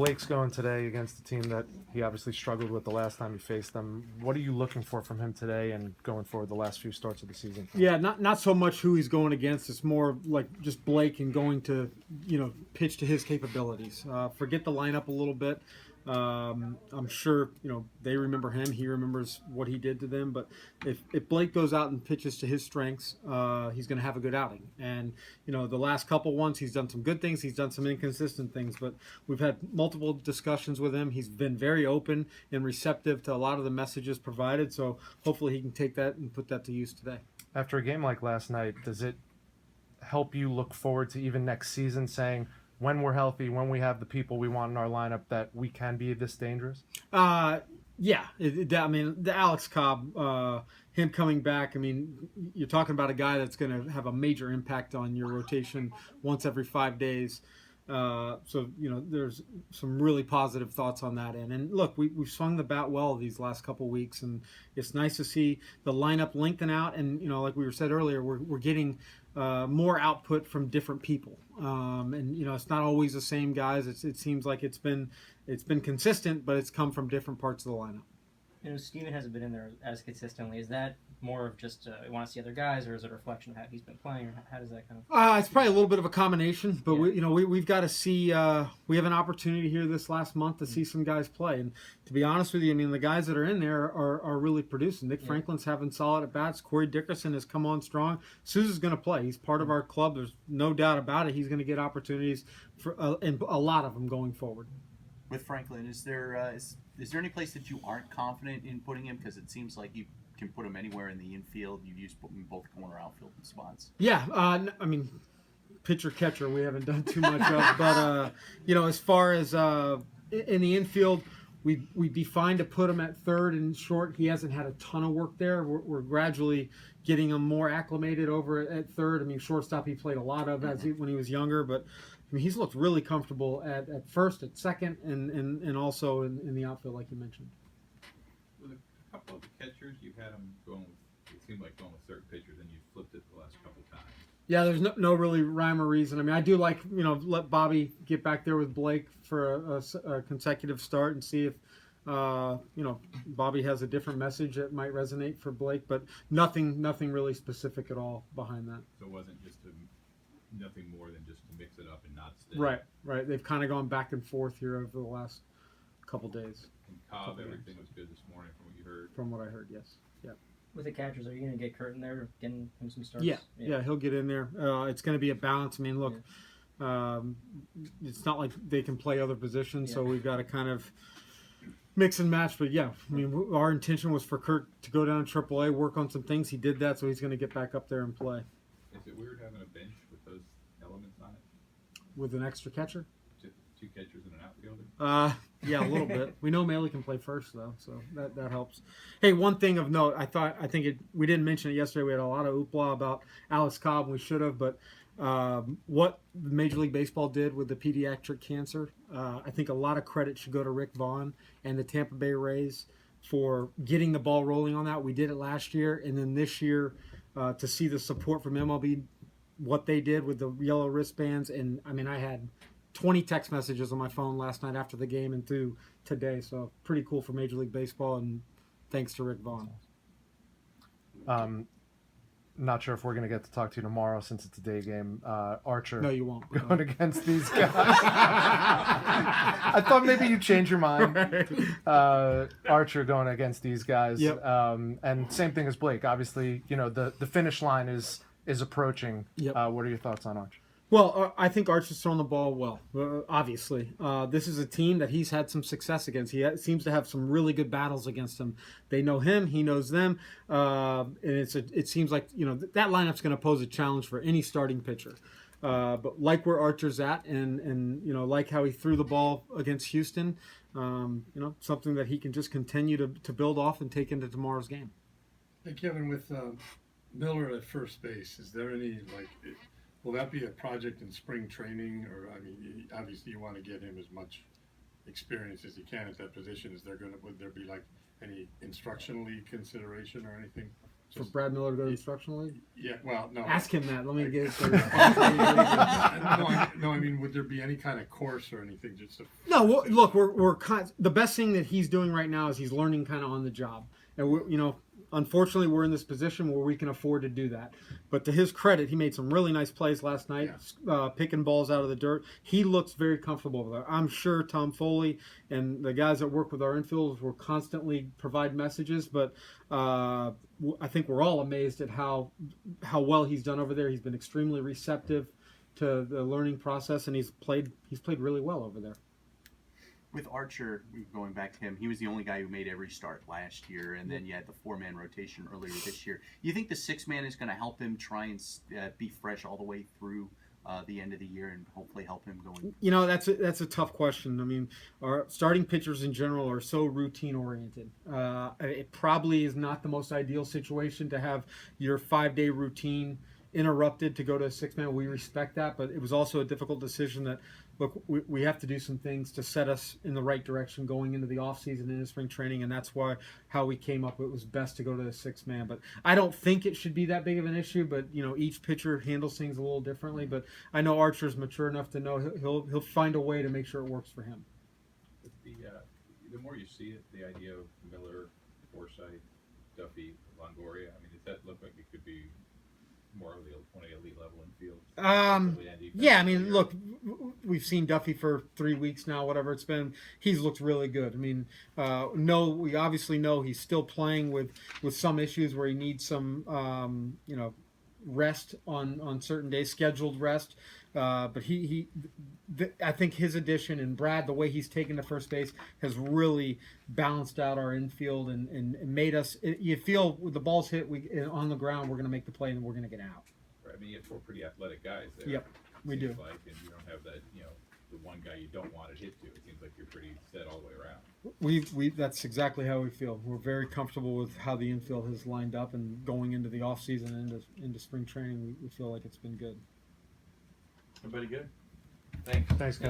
Blake's going today against a team that he obviously struggled with the last time he faced them. What are you looking for from him today and going forward the last few starts of the season? Yeah, not so much who he's going against. It's more like just Blake and going to, pitch to his capabilities. Forget the lineup a little bit. I'm sure they remember him. He remembers what he did to them. But if Blake goes out and pitches to his strengths, he's going to have a good outing. And the last couple ones, he's done some good things. He's done some inconsistent things. But we've had multiple discussions with him. He's been very open and receptive to a lot of the messages provided. So hopefully he can take that and put that to use today. After a game like last night, does it help you look forward to even next season, saying when we're healthy, when we have the people we want in our lineup, that we can be this dangerous? Yeah. The Alex Cobb, him coming back, you're talking about a guy that's going to have a major impact on your rotation once every 5 days. There's some really positive thoughts on that end. And look, we've swung the bat well these last couple of weeks, and it's nice to see the lineup lengthen out. And like we said earlier, we're getting more output from different people. It's not always the same guys. It seems like it's been consistent, but it's come from different parts of the lineup. Steven hasn't been in there as consistently. Is that more of just you want to see other guys, or is it a reflection of how he's been playing, or how does that kind of? It's probably a little bit of a combination, but yeah. we've got to see. We have an opportunity here this last month to see some guys play, and to be honest with you, the guys that are in there are really producing. Nick Franklin's having solid at bats. Corey Dickerson has come on strong. Souza's going to play. He's part of our club. There's no doubt about it. He's going to get opportunities for and a lot of them going forward. With Franklin, is there any place that you aren't confident in putting him? Because it seems like you can put him anywhere in the infield. You've used him in both corner outfield spots. Yeah, pitcher catcher we haven't done too much of, but as far as in the infield, we'd be fine to put him at third and short. He hasn't had a ton of work there. We're gradually getting him more acclimated over at third. Shortstop he played a lot of when he was younger, but he's looked really comfortable at first, at second, and also in the outfield, like you mentioned. With a couple of the catchers, you've had them going with, it seemed like going with certain pitchers, and you've flipped it the last couple times. Yeah, there's no really rhyme or reason. I do like, let Bobby get back there with Blake for a consecutive start and see if, Bobby has a different message that might resonate for Blake, but nothing really specific at all behind that. So it wasn't just nothing more than just to mix it up and not stay. Right. They've kind of gone back and forth here over the last couple days. And Cobb, everything was good this morning from what you heard. From what I heard, yes. Yeah. With the catchers, are you going to get Kurt in there, getting him some starts? Yeah, he'll get in there. It's going to be a balance. Look, it's not like they can play other positions, so we've got to kind of mix and match. But yeah, our intention was for Kurt to go down to AAA, work on some things. He did that, so he's going to get back up there and play. Is it weird having a bench with those elements on it? With an extra catcher? Two catchers and an outfielder? Yeah, a little bit. We know Maley can play first, though, so that helps. Hey, one thing of note, we didn't mention it yesterday. We had a lot of hoopla about Alex Cobb, and we should have, but what Major League Baseball did with the pediatric cancer, I think a lot of credit should go to Rick Vaughn and the Tampa Bay Rays for getting the ball rolling on that. We did it last year, and then this year to see the support from MLB, what they did with the yellow wristbands, and I had 20 text messages on my phone last night after the game and through today, so pretty cool for Major League Baseball, and thanks to Rick Vaughn. Not sure if we're going to get to talk to you tomorrow since it's a day game. Archer. No, you won't. Going against these guys. I thought maybe you'd change your mind. Archer going against these guys. Yep. And same thing as Blake. Obviously, the finish line is approaching. Yep. What are your thoughts on Archer? Well, I think Archer's thrown the ball well, obviously. This is a team that he's had some success against. He seems to have some really good battles against them. They know him. He knows them. And it seems like, that lineup's going to pose a challenge for any starting pitcher. But like where Archer's at and like how he threw the ball against Houston, something that he can just continue to build off and take into tomorrow's game. Hey, Kevin, with Miller at first base, is there any, will that be a project in spring training? Or, obviously you want to get him as much experience as he can at that position, would there be like any instructionally consideration or anything? For Brad Miller to go to instructional league? Yeah, well, no. Ask him that. Let me get it. No, I mean, would there be any kind of course or anything? Just to, No, look, we're the best thing that he's doing right now is he's learning kind of on the job, and unfortunately, we're in this position where we can afford to do that. But to his credit, he made some really nice plays last night, picking balls out of the dirt. He looks very comfortable over there. I'm sure Tom Foley and the guys that work with our infielders will constantly provide messages, but I think we're all amazed at how well he's done over there. He's been extremely receptive to the learning process, and he's played really well over there. With Archer, going back to him, he was the only guy who made every start last year, and then you had the 4-man rotation earlier this year. You think the 6-man is going to help him try and be fresh all the way through the end of the year and hopefully help him going? That's a tough question. I mean, our starting pitchers in general are so routine oriented. It probably is not the most ideal situation to have your 5-day routine interrupted to go to a 6-man. We respect that, but it was also a difficult decision that, look, we have to do some things to set us in the right direction going into the offseason and into spring training, and that's how we came up. It was best to go to the 6-man. But I don't think it should be that big of an issue, but each pitcher handles things a little differently. But I know Archer's mature enough to know he'll find a way to make sure it works for him. The more you see it, the idea of Miller, Forsythe, Duffy, Longoria, I mean, does that look like it could be more of the elite level infield? Yeah, I mean, look, we've seen Duffy for 3 weeks now, whatever it's been. He's looked really good. I mean, we obviously know he's still playing with some issues where he needs some, rest on certain days, scheduled rest. But I think his addition and Brad, the way he's taken to first base, has really balanced out our infield and made us. You feel with the balls hit on the ground, we're going to make the play and we're going to get out. Right, I mean, you have 4 pretty athletic guys there. Yep, we do. Like, and you don't have that, the one guy you don't want it hit to. It seems like you're pretty set all the way around. That's exactly how we feel. We're very comfortable with how the infield has lined up, and going into the off season and into spring training, we feel like it's been good. Everybody good? Thanks, Kevin.